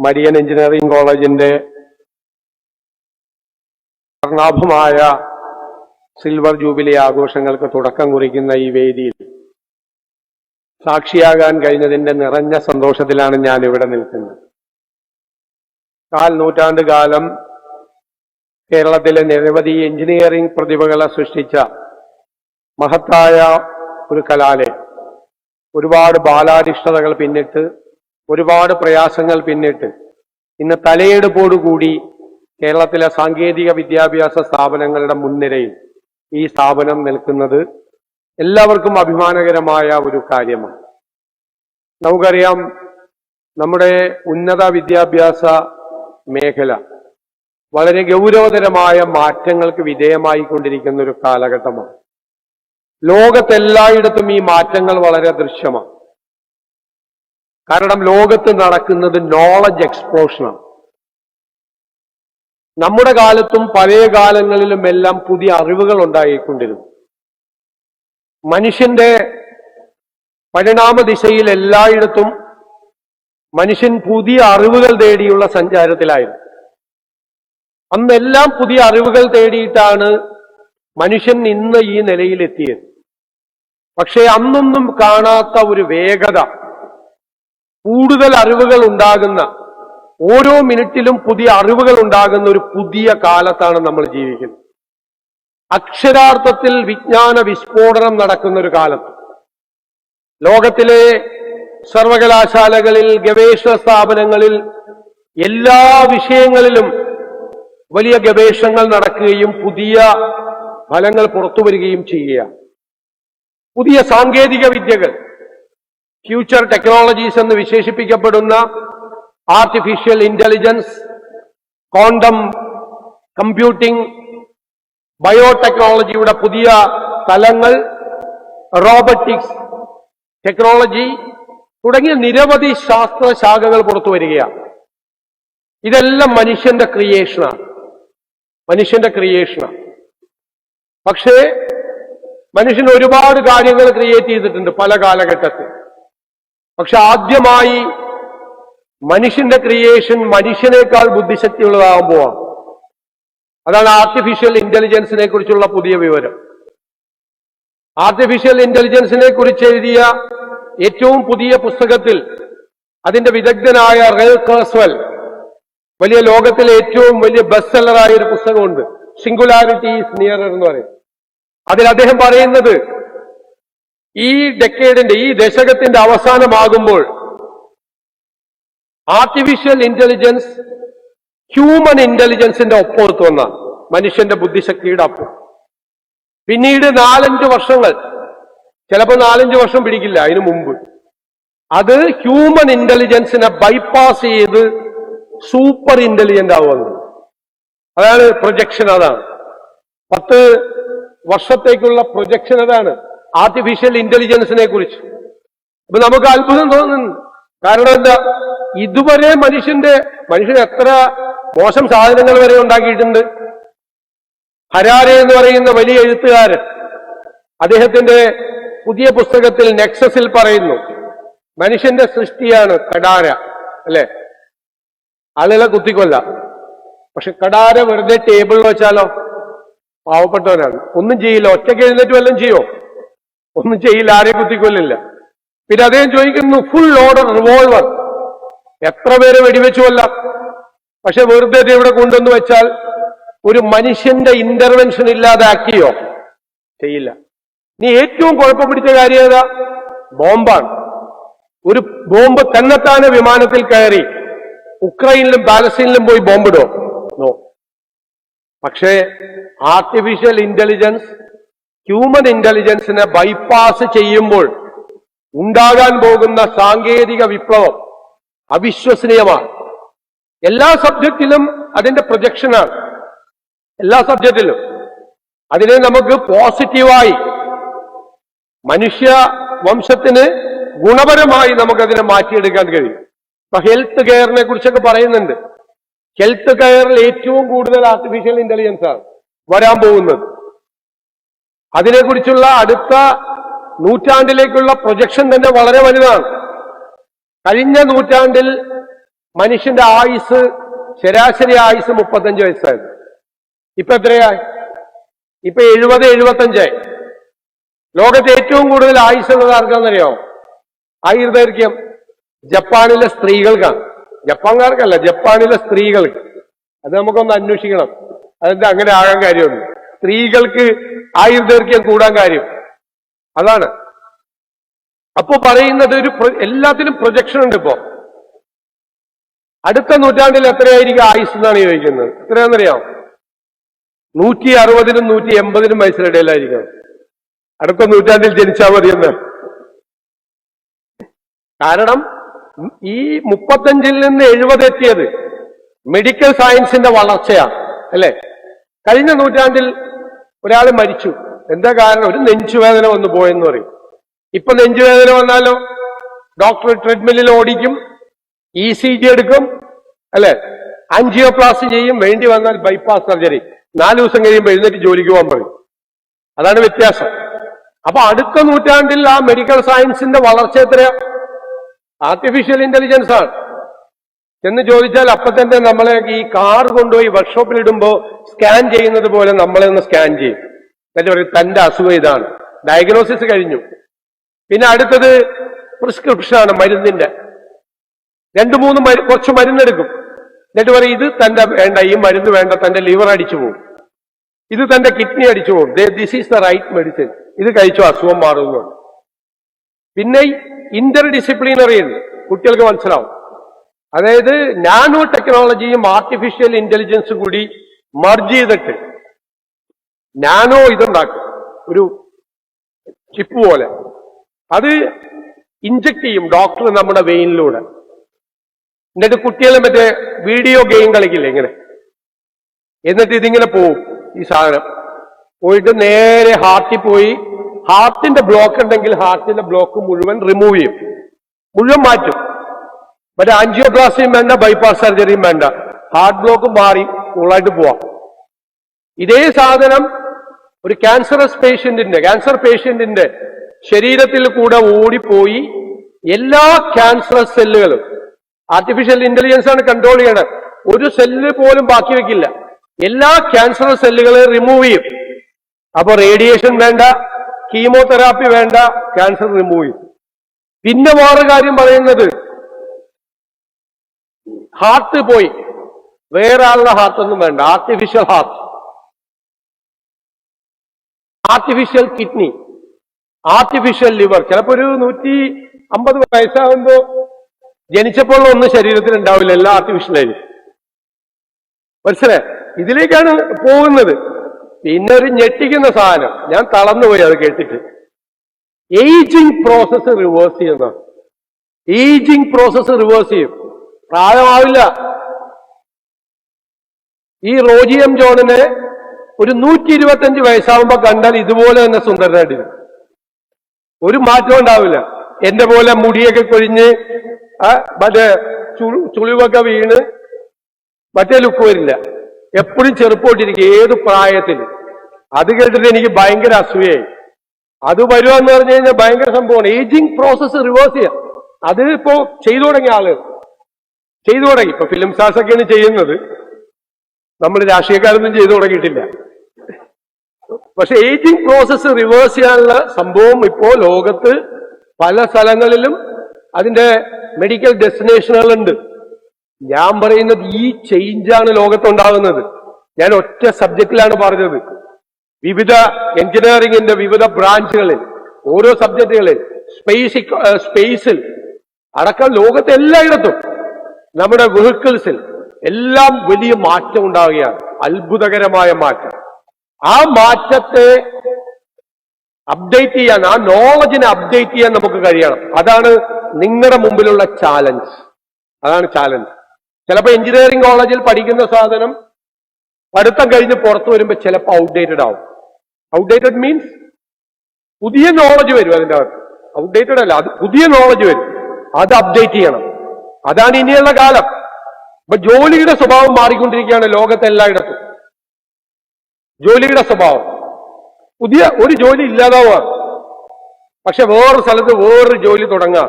Marian engineering കോളേജിന്റെ വർണ്ണാഭമായ silver jubilee ആഘോഷങ്ങൾക്ക് തുടക്കം കുറിക്കുന്ന ഈ വേദിയിൽ സാക്ഷിയാകാൻ കഴിഞ്ഞതിന്റെ നിറഞ്ഞ സന്തോഷത്തിലാണ് ഞാൻ ഇവിടെ നിൽക്കുന്നത്. 4 നൂറ്റാണ്ട് കാലം കേരളത്തിലെ നിരവധി എഞ്ചിനീയറിംഗ് പ്രതിഭകളെ സൃഷ്ടിച്ച മഹത്തായ ഒരു കലാലയം ഒരുപാട് ബാലാരിഷ്ടതകൾ പിന്നിട്ട്, ഒരുപാട് പ്രയാസങ്ങൾ പിന്നിട്ട് ഇന്ന് തലയെടുപ്പോടുകൂടി കേരളത്തിലെ സാങ്കേതിക വിദ്യാഭ്യാസ സ്ഥാപനങ്ങളുടെ മുൻനിരയിൽ ഈ സ്ഥാപനം നിൽക്കുന്നത് എല്ലാവർക്കും അഭിമാനകരമായ ഒരു കാര്യമാണ്. നമുക്കറിയാം, നമ്മുടെ ഉന്നത വിദ്യാഭ്യാസ മേഖല വളരെ ഗൗരവതരമായ മാറ്റങ്ങൾക്ക് വിധേയമായി കൊണ്ടിരിക്കുന്ന ഒരു കാലഘട്ടമാണ്. ലോകത്തെല്ലായിടത്തും ഈ മാറ്റങ്ങൾ വളരെ ദൃശ്യമാണ്. കാരണം ലോകത്ത് നടക്കുന്നത് നോളജ് എക്സ്പ്ലോഷനാണ്. നമ്മുടെ കാലത്തും പഴയ കാലങ്ങളിലും എല്ലാം പുതിയ അറിവുകൾ ഉണ്ടായിക്കൊണ്ടിരുന്നു. മനുഷ്യന്റെ പരിണാമ ദിശയിൽ എല്ലായിടത്തും മനുഷ്യൻ പുതിയ അറിവുകൾ തേടിയുള്ള സഞ്ചാരത്തിലായിരുന്നു. അന്നെല്ലാം പുതിയ അറിവുകൾ തേടിയിട്ടാണ് മനുഷ്യൻ ഇന്ന് ഈ നിലയിലെത്തിയത്. പക്ഷേ അന്നൊന്നും കാണാത്ത ഒരു വേഗത, കൂടുതൽ അറിവുകൾ ഉണ്ടാകുന്ന, ഓരോ മിനിറ്റിലും പുതിയ അറിവുകൾ ഉണ്ടാകുന്ന ഒരു പുതിയ കാലത്താണ് നമ്മൾ ജീവിക്കുന്നത്. അക്ഷരാർത്ഥത്തിൽ വിജ്ഞാന വിസ്ഫോടനം നടക്കുന്ന ഒരു കാലത്ത് ലോകത്തിലെ സർവകലാശാലകളിൽ, ഗവേഷണ സ്ഥാപനങ്ങളിൽ, എല്ലാ വിഷയങ്ങളിലും വലിയ ഗവേഷണങ്ങൾ നടക്കുകയും പുതിയ ഫലങ്ങൾ പുറത്തു വരികയും ചെയ്യുകയാണ്. പുതിയ സാങ്കേതിക വിദ്യകൾ, ഫ്യൂച്ചർ ടെക്നോളജീസ് എന്ന് വിശേഷിപ്പിക്കപ്പെടുന്ന ആർട്ടിഫിഷ്യൽ ഇന്റലിജൻസ്, ക്വാണ്ടം കമ്പ്യൂട്ടിംഗ്, ബയോടെക്നോളജിയുടെ പുതിയ തലങ്ങൾ, റോബോട്ടിക്സ് ടെക്നോളജി തുടങ്ങിയ നിരവധി ശാസ്ത്ര ശാഖകൾ പുറത്തു വരികയാണ്. ഇതെല്ലാം മനുഷ്യന്റെ ക്രിയേഷനാണ്. പക്ഷേ മനുഷ്യൻ ഒരുപാട് കാര്യങ്ങൾ ക്രിയേറ്റ് ചെയ്തിട്ടുണ്ട് പല കാലഘട്ടത്തിൽ. പക്ഷെ ആദ്യമായി മനുഷ്യന്റെ ക്രിയേഷൻ മനുഷ്യനേക്കാൾ ബുദ്ധിശക്തിയുള്ളതാകുമ്പോഴാണ്. അതാണ് ആർട്ടിഫിഷ്യൽ ഇന്റലിജൻസിനെ കുറിച്ചുള്ള പുതിയ വിവരം. ആർട്ടിഫിഷ്യൽ ഇന്റലിജൻസിനെ കുറിച്ച് എഴുതിയ ഏറ്റവും പുതിയ പുസ്തകത്തിൽ അതിന്റെ വിദഗ്ധനായ റേ കുർസ്വെൽ, വലിയ ലോകത്തിലെ ഏറ്റവും വലിയ ബെസ്റ്റ് സെല്ലറായ ഒരു പുസ്തകമുണ്ട്, സിംഗുലാരിറ്റി ഈസ് നിയറർ എന്ന് പറയും. അതിൽ അദ്ദേഹം പറയുന്നത് ഈ ഡെക്കേഡിന്റെ, ഈ ദശകത്തിന്റെ അവസാനമാകുമ്പോൾ ആർട്ടിഫിഷ്യൽ ഇന്റലിജൻസ് ഹ്യൂമൻ ഇന്റലിജൻസിന്റെ ഒപ്പമെത്തു വന്നാണ്, മനുഷ്യന്റെ ബുദ്ധിശക്തിയുടെ ഒപ്പം. പിന്നീട് 4-5 വർഷങ്ങൾ, ചിലപ്പോൾ 4-5 വർഷം പിടിക്കില്ല, അതിനു മുമ്പ് അത് ഹ്യൂമൻ ഇന്റലിജൻസിനെ ബൈപ്പാസ് ചെയ്ത് സൂപ്പർ ഇന്റലിജന്റ് ആവുന്നത്. അതാണ് പ്രൊജക്ഷൻ. അതാണ് 10 വർഷത്തേക്കുള്ള പ്രൊജക്ഷൻ. അതാണ് ആർട്ടിഫിഷ്യൽ ഇന്റലിജൻസിനെ കുറിച്ച്. അപ്പൊ നമുക്ക് അത്ഭുതം തോന്നുന്നു. കാരണം എന്താ, ഇതുവരെ മനുഷ്യൻ എത്ര മോശം സാധനങ്ങൾ വരെ ഉണ്ടാക്കിയിട്ടുണ്ട്. ഹരാരെ എന്ന് പറയുന്ന വലിയ എഴുത്തുകാരൻ അദ്ദേഹത്തിന്റെ പുതിയ പുസ്തകത്തിൽ നെക്സസിൽ പറയുന്നു, മനുഷ്യന്റെ സൃഷ്ടിയാണ് കടാര, അല്ലെ? ആളുകളെ കുത്തിക്കൊല്ല. പക്ഷെ കടാര വെറുതെ ടേബിളിൽ വെച്ചാലോ പാവപ്പെട്ടവനാണ്, ഒന്നും ചെയ്യില്ല. ഒറ്റയ്ക്ക് എഴുന്നേറ്റ് വല്ലതും ചെയ്യോ? ഒന്നും ചെയ്യില്ല, ആരെയും കുത്തിക്കൊല്ലില്ല. പിന്നെ അദ്ദേഹം ചോദിക്കുന്നു, ഫുൾ ലോഡർ റിവോൾവർ, എത്ര പേര് വെടിവെച്ചു കൊല്ലാം. പക്ഷെ വെറുതെ ഇവിടെ കൊണ്ടുവന്ന് വെച്ചാൽ ഒരു മനുഷ്യന്റെ ഇന്റർവെൻഷൻ ഇല്ലാതെ ആക്കിയോ? ചെയ്യില്ല. നീ ഏറ്റവും കുഴപ്പം പിടിച്ച കാര്യം ഏതാ? ബോംബാണ്. ഒരു ബോംബ് തന്നെത്താനെ വിമാനത്തിൽ കയറി ഉക്രൈനിലും പാലസ്തീനിലും പോയി ബോംബിടോ? നോ. പക്ഷേ ആർട്ടിഫിഷ്യൽ ഇന്റലിജൻസ് ഹ്യൂമൻ ഇന്റലിജൻസിനെ ബൈപ്പാസ് ചെയ്യുമ്പോൾ ഉണ്ടാകാൻ പോകുന്ന സാങ്കേതിക വിപ്ലവം അവിശ്വസനീയമാണ്. എല്ലാ സബ്ജക്റ്റിലും അതിന്റെ പ്രൊജക്ഷനാണ്. എല്ലാ സബ്ജക്റ്റിലും അതിനെ നമുക്ക് പോസിറ്റീവായി, മനുഷ്യ വംശത്തിന് ഗുണപരമായി നമുക്കതിനെ മാറ്റിയെടുക്കാൻ കഴിയും. ഇപ്പൊ ഹെൽത്ത് കെയറിനെ കുറിച്ചൊക്കെ പറയുന്നുണ്ട്. ഹെൽത്ത് കെയറിൽ ഏറ്റവും കൂടുതൽ ആർട്ടിഫിഷ്യൽ ഇന്റലിജൻസ് ആണ് വരാൻ പോകുന്നത്. അതിനെക്കുറിച്ചുള്ള അടുത്ത നൂറ്റാണ്ടിലേക്കുള്ള പ്രൊജക്ഷൻ തന്നെ വളരെ വലുതാണ്. കഴിഞ്ഞ നൂറ്റാണ്ടിൽ മനുഷ്യന്റെ ആയുസ് ശരാശരി ആയുസ് 35 വയസ്സായിരുന്നു. ഇപ്പൊ എത്രയായി? ഇപ്പൊ 70-75. ലോകത്ത് ഏറ്റവും കൂടുതൽ ആയുസ് ഉള്ളത് ആർക്കാണെന്നറിയോ? ആയുർദൈർഘ്യം ജപ്പാനിലെ സ്ത്രീകൾക്കാണ്. ജപ്പാൻകാർക്കല്ല, ജപ്പാനിലെ സ്ത്രീകൾക്ക്. അത് നമുക്കൊന്ന് അന്വേഷിക്കണം. അതെന്താ അങ്ങനെ ആകാൻ കാര്യമുണ്ട്? സ്ത്രീകൾക്ക് ആയുർദൈർഘ്യം കൂടാൻ കാര്യം അതാണ്. അപ്പോ പറയുന്നത് എല്ലാത്തിനും പ്രൊജക്ഷൻ ഉണ്ട്. ഇപ്പോ അടുത്ത നൂറ്റാണ്ടിൽ എത്രയായിരിക്കും ആയുസ് എന്നാണ് ചോദിക്കുന്നത്. എത്രയാണെന്നറിയാം? 160-നും 180-നും വയസ്സിനിടയിലായിരിക്കും. അടുത്ത നൂറ്റാണ്ടിൽ ജനിച്ചാൽ മതിയെന്ന്. കാരണം ഈ 35-ൽ നിന്ന് 70 എത്തിയത് മെഡിക്കൽ സയൻസിന്റെ വളർച്ചയാണ്, അല്ലെ? കഴിഞ്ഞ നൂറ്റാണ്ടിൽ ഒരാൾ മരിച്ചു. എന്താ കാരണം? ഒരു നെഞ്ചുവേദന വന്നു പോയെന്ന് പറയും. ഇപ്പൊ നെഞ്ചുവേദന വന്നാലോ ഡോക്ടർ ട്രെഡ്മില്ലിൽ ഓടിക്കും, ECG എടുക്കും, അല്ലെ? ആൻജിയോപ്ലാസ്റ്റി ചെയ്യും, വേണ്ടി വന്നാൽ ബൈപ്പാസ് സർജറി. 4 ദിവസം കഴിയുമ്പോൾ എഴുന്നേറ്റ് ജോലിക്ക് പോകാൻ പറയും. അതാണ് വ്യത്യാസം. അപ്പൊ അടുത്ത നൂറ്റാണ്ടിൽ ആ മെഡിക്കൽ സയൻസിന്റെ വളർച്ച എത്രയാ? ആർട്ടിഫിഷ്യൽ ഇന്റലിജൻസ് ആണ്. എന്ന് ചോദിച്ചാൽ അപ്പൊ തന്നെ നമ്മളെ ഈ കാർ കൊണ്ടുപോയി വർക്ക്ഷോപ്പിൽ ഇടുമ്പോ സ്കാൻ ചെയ്യുന്നത് പോലെ നമ്മളെ ഒന്ന് സ്കാൻ ചെയ്യും. എന്നിട്ട് പറയും തന്റെ അസുഖം ഇതാണ്. ഡയഗ്നോസിസ് കഴിഞ്ഞു. പിന്നെ അടുത്തത് പ്രിസ്ക്രിപ്ഷനാണ്, മരുന്നിന്റെ. 2-3 കുറച്ച് മരുന്നെടുക്കും. എന്നിട്ട് പറയും ഇത് തന്റെ വേണ്ട, ഈ മരുന്ന് വേണ്ട, തന്റെ ലിവർ അടിച്ചു പോകും, ഇത് തന്റെ കിഡ്നി അടിച്ചു പോകും, this is the right medicine, ഇത് കഴിച്ചു അസുഖം മാറുന്നു. പിന്നെ ഇന്റർ ഡിസിപ്ലിനറി ഉണ്ട്, കുട്ടികൾക്ക് മനസ്സിലാവും. അതായത് നാനോ ടെക്നോളജിയും ആർട്ടിഫിഷ്യൽ ഇന്റലിജൻസും കൂടി മർജ് ചെയ്തിട്ട് നാനോ ഇതുണ്ടാക്കും, ഒരു ചിപ്പ് പോലെ. അത് ഇഞ്ചക്ട് ചെയ്യും ഡോക്ടർ നമ്മുടെ വെയിനിലൂടെ. എന്നിട്ട് കുട്ടികളെ മറ്റേ വീഡിയോ ഗെയിം കളിക്കില്ലേ ഇങ്ങനെ, എന്നിട്ട് ഇതിങ്ങനെ പോവും. ഈ സാധനം പോയിട്ട് നേരെ ഹാർട്ടിൽ പോയി, ഹാർട്ടിന്റെ ബ്ലോക്ക് ഉണ്ടെങ്കിൽ ഹാർട്ടിന്റെ ബ്ലോക്ക് മുഴുവൻ റിമൂവ് ചെയ്യും, മുഴുവൻ മാറ്റും. മറ്റേ ആൻജിയോപ്ലാസ്റ്റിയും വേണ്ട, ബൈപ്പാസ് സർജറിയും വേണ്ട, ഹാർട്ട് ബ്ലോക്ക് മാറി ഫുള്ളായിട്ട് പോവാം. ഇതേ സാധനം ഒരു ക്യാൻസർ പേഷ്യന്റിന്റെ ശരീരത്തിൽ കൂടെ ഓടിപ്പോയി എല്ലാ ക്യാൻസറസ് സെല്ലുകളും, ആർട്ടിഫിഷ്യൽ ഇന്റലിജൻസ് ആണ് കൺട്രോൾ ചെയ്യണത്, ഒരു സെല്ല് പോലും ബാക്കി വെക്കില്ല, എല്ലാ ക്യാൻസറസ് സെല്ലുകളെ റിമൂവ് ചെയ്യും. അപ്പൊ റേഡിയേഷൻ വേണ്ട, കീമോതെറാപ്പി വേണ്ട, ക്യാൻസർ റിമൂവ് ചെയ്യും. പിന്നെ വേറെ കാര്യം പറയുന്നത്, ഹാർട്ട് പോയി, വേറെ ആളുടെ ഹാർട്ടൊന്നും വേണ്ട, artificial heart, artificial kidney, artificial liver. ചിലപ്പോ ഒരു 150 വയസ്സാകുമ്പോ ജനിച്ചപ്പോൾ ഒന്നും ശരീരത്തിൽ ഉണ്ടാവില്ല, എല്ലാം ആർട്ടിഫിഷ്യലായിരിക്കും. മനസ്സിലായി? ഇതിലേക്കാണ് പോകുന്നത്. പിന്നെ ഒരു ഞെട്ടിക്കുന്ന സാധനം, ഞാൻ തളർന്നുപോയി അത് കേട്ടിട്ട്. ഏജിങ് പ്രോസസ്സ് റിവേഴ്സ് ചെയ്യുന്നതാണ്. ഏജിങ് പ്രോസസ്സ് റിവേഴ്സ് ചെയ്യും, പ്രായമാവില്ല. ഈ റോജി എം ജോണിനെ ഒരു 125 വയസ്സാവുമ്പോ കണ്ടാൽ ഇതുപോലെ തന്നെ സുന്ദരനായിട്ടിരിക്കും, ഒരു മാറ്റം ഉണ്ടാവില്ല. എന്റെ പോലെ മുടിയൊക്കെ കൊഴിഞ്ഞ് മറ്റേ ചുളിവൊക്കെ വീണ് മറ്റേ ലുക്ക് വരില്ല, എപ്പോഴും ചെറുപ്പമായിട്ടിരിക്കും ഏത് പ്രായത്തിൽ. അത് കേട്ടിട്ട് എനിക്ക് ഭയങ്കര അസൂയായി. അത് വരുവാന്ന് പറഞ്ഞു കഴിഞ്ഞാൽ ഭയങ്കര സംഭവമാണ്. ഏജിങ് പ്രോസസ്സ് റിവേഴ്സ് ചെയ്യാം. അത് ഇപ്പോ ചെയ്തു തുടങ്ങിയ ആളുകൾ ചെയ്തു തുടങ്ങി. ഇപ്പൊ ഫിലിം സ്റ്റാർസ് ഒക്കെയാണ് ചെയ്യുന്നത്, നമ്മൾ രാഷ്ട്രീയക്കാരൊന്നും ചെയ്തു തുടങ്ങിയിട്ടില്ല. പക്ഷെ ഏജിങ് പ്രോസസ്സ് റിവേഴ്സ് ചെയ്യാനുള്ള സംഭവം ഇപ്പോ ലോകത്ത് പല സ്ഥലങ്ങളിലും അതിന്റെ മെഡിക്കൽ ഡെസ്റ്റിനേഷനുകളുണ്ട്. ഞാൻ പറയുന്നത് ഈ ചേഞ്ചാണ് ലോകത്തുണ്ടാകുന്നത്. ഞാൻ ഒറ്റ സബ്ജക്റ്റിലാണ് പറഞ്ഞത്. വിവിധ എഞ്ചിനീയറിംഗിന്റെ വിവിധ ബ്രാഞ്ചുകളിൽ, ഓരോ സബ്ജക്റ്റുകളിൽ, സ്പേസിൽ അടക്കം ലോകത്തെ എല്ലായിടത്തും, നമ്മുടെ വെഹിക്കിൾസിൽ എല്ലാം വലിയ മാറ്റം ഉണ്ടാവുകയാണ്, അത്ഭുതകരമായ മാറ്റം. ആ മാറ്റത്തെ അപ്ഡേറ്റ് ചെയ്യാൻ, ആ നോളജിനെ അപ്ഡേറ്റ് ചെയ്യാൻ നമുക്ക് കഴിയണം. അതാണ് നിങ്ങളുടെ മുമ്പിലുള്ള ചാലഞ്ച്. അതാണ് ചാലഞ്ച്. ചിലപ്പോൾ എഞ്ചിനീയറിംഗ് കോളേജിൽ പഠിക്കുന്ന സാധനം പഠിത്തം കഴിഞ്ഞ് പുറത്തു വരുമ്പോൾ ചിലപ്പോൾ ഔട്ട്ഡേറ്റഡ് ആവും. ഔട്ട്ഡേറ്റഡ് മീൻസ് പുതിയ നോളജ് വരും അതിൻ്റെ അകത്ത്. ഔട്ട്ഡേറ്റഡ് അല്ല, അത് പുതിയ നോളജ് വരും, അത് അപ്ഡേറ്റ് ചെയ്യണം. അതാണ് ഇനിയുള്ള കാലം. ഇപ്പൊ ജോലിയുടെ സ്വഭാവം മാറിക്കൊണ്ടിരിക്കുകയാണ് ലോകത്തെ എല്ലായിടത്തും. ജോലിയുടെ സ്വഭാവം, പുതിയ ഒരു ജോലി ഇല്ലാതാവുക, പക്ഷെ വേറൊരു സ്ഥലത്ത് വേറൊരു ജോലി തുടങ്ങുക.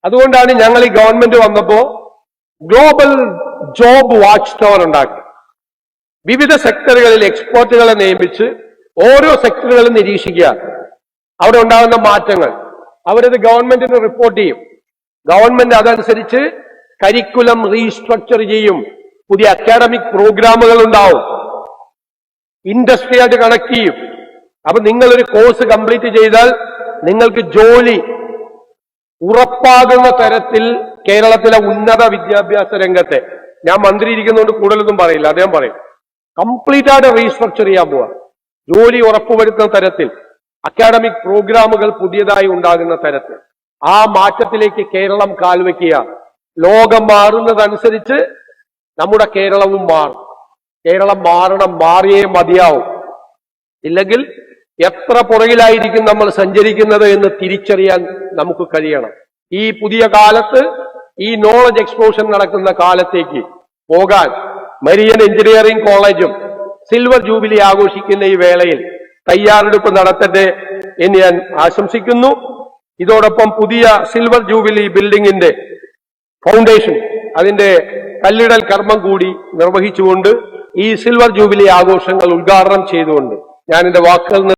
അതുകൊണ്ടാണ് ഞങ്ങൾ ഈ ഗവൺമെന്റ് വന്നപ്പോ ഗ്ലോബൽ ജോബ് വാച്ച് ടവർ ഉണ്ടാക്കി. വിവിധ സെക്ടറുകളിൽ എക്സ്പേർട്ടുകളെ നിയമിച്ച് ഓരോ സെക്ടറുകളും നിരീക്ഷിക്കുക, അവിടെ ഉണ്ടാകുന്ന മാറ്റങ്ങൾ അവരത് ഗവൺമെന്റിന് റിപ്പോർട്ട് ചെയ്യും. ഗവൺമെന്റ് അതനുസരിച്ച് കരിക്കുലം റീസ്ട്രക്ചർ ചെയ്യും. പുതിയ അക്കാഡമിക് പ്രോഗ്രാമുകൾ ഉണ്ടാവും, ഇൻഡസ്ട്രിയായിട്ട് കണക്ട് ചെയ്യും. അപ്പൊ നിങ്ങളൊരു കോഴ്സ് കംപ്ലീറ്റ് ചെയ്താൽ നിങ്ങൾക്ക് ജോലി ഉറപ്പാകുന്ന തരത്തിൽ കേരളത്തിലെ ഉന്നത വിദ്യാഭ്യാസ രംഗത്തെ, ഞാൻ മന്ത്രി ഇരിക്കുന്നതുകൊണ്ട് കൂടുതലൊന്നും പറയില്ല, അദ്ദേഹം പറയും, കംപ്ലീറ്റ് ആയിട്ട് റീസ്ട്രക്ചർ ചെയ്യാൻ പോവാ. ജോലി ഉറപ്പുവരുത്തുന്ന തരത്തിൽ അക്കാഡമിക് പ്രോഗ്രാമുകൾ പുതിയതായി ഉണ്ടാകുന്ന തരത്തിൽ ആ മാറ്റത്തിലേക്ക് കേരളം കാൽവെക്കുക. ലോകം മാറുന്നതനുസരിച്ച് നമ്മുടെ കേരളവും മാറും. കേരളം മാറണം, മാറിയേ മതിയാവും. ഇല്ലെങ്കിൽ എത്ര പുറകിലായിരിക്കും നമ്മൾ സഞ്ചരിക്കുന്നത് എന്ന് തിരിച്ചറിയാൻ നമുക്ക് കഴിയണം. ഈ പുതിയ കാലത്ത്, ഈ നോളജ് എക്സ്പ്ലോഷൻ നടക്കുന്ന കാലത്തേക്ക് പോകാൻ മരിയൻ എഞ്ചിനീയറിംഗ് കോളേജും സിൽവർ ജൂബിലി ആഘോഷിക്കുന്ന ഈ വേളയിൽ തയ്യാറെടുപ്പ് നടത്തട്ടെ എന്ന് ഞാൻ ആശംസിക്കുന്നു. ഇതോടൊപ്പം പുതിയ സിൽവർ ജൂബിലി ബിൽഡിംഗിന്റെ ഫൗണ്ടേഷൻ, അതിന്റെ കല്ലിടൽ കർമ്മം കൂടി നിർവഹിച്ചുകൊണ്ട് ഈ സിൽവർ ജൂബിലി ആഘോഷങ്ങൾ ഉദ്ഘാടനം ചെയ്തുകൊണ്ട് ഞാൻ എന്റെ വാക്കുകൾ